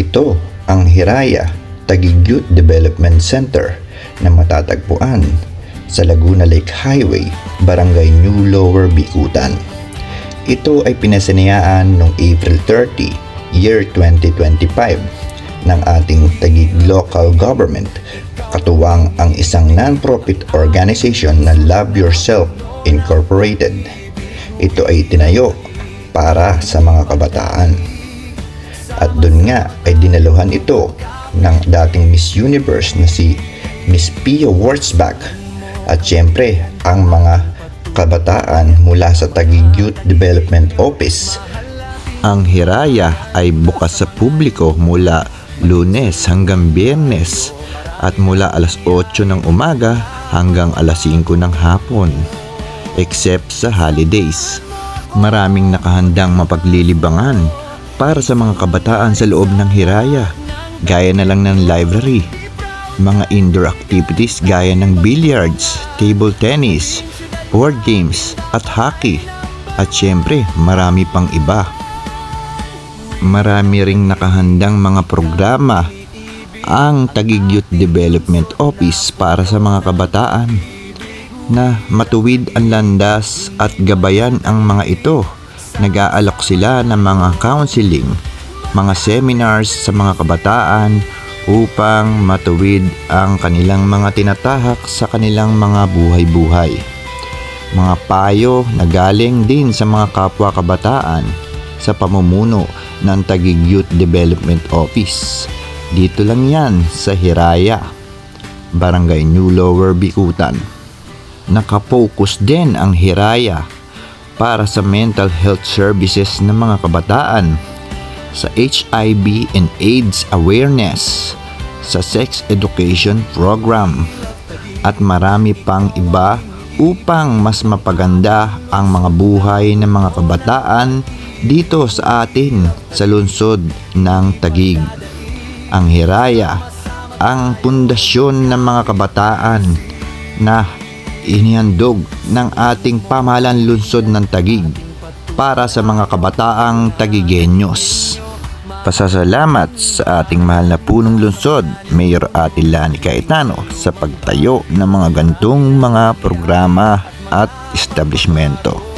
Ito ang Hiraya Taguig Youth Development Center na matatagpuan sa Laguna Lake Highway, Barangay New Lower Bicutan. Ito ay pinasinayaan noong April 30, year 2025 ng ating Taguig Local Government, katuwang ang isang non-profit organization na Love Yourself Incorporated. Ito ay tinayo para sa mga kabataan. At doon nga ay dinaluhan ito ng dating Miss Universe na si Miss Pia Wurzbach at syempre ang mga kabataan mula sa Taguig Youth Development Office. Ang Hiraya ay bukas sa publiko mula Lunes hanggang Biyernes at mula alas 8 ng umaga hanggang alas 5 ng hapon, except sa holidays. Maraming nakahandang mapaglilibangan para sa mga kabataan sa loob ng Hiraya, gaya na lang ng library, mga indoor activities gaya ng billiards, table tennis, board games at hockey, at syempre marami pang iba. Marami ring nakahandang mga programa ang Taguig Youth Development Office para sa mga kabataan na matuwid ang landas at gabayan ang mga ito. Nag-aalok sila ng mga counseling, mga seminars sa mga kabataan upang matuwid ang kanilang mga tinatahak sa kanilang mga buhay-buhay. Mga payo na galing din sa mga kapwa kabataan sa pamumuno ng Taguig Youth Development Office. Dito lang yan sa Hiraya, Barangay New Lower Bicutan. Nakapokus din ang Hiraya para sa mental health services ng mga kabataan, sa HIV and AIDS awareness, sa sex education program, at marami pang iba upang mas mapaganda ang mga buhay ng mga kabataan dito sa atin sa lungsod ng Taguig. Ang Hiraya, ang pundasyon ng mga kabataan na inihandog ng ating pamahalaan lungsod ng Taguig para sa mga kabataang Taguigenyos. Pasasalamat sa ating mahal na punong lungsod, Mayor Ate Lani Cayetano, sa pagtayo ng mga gantong mga programa at establishmento.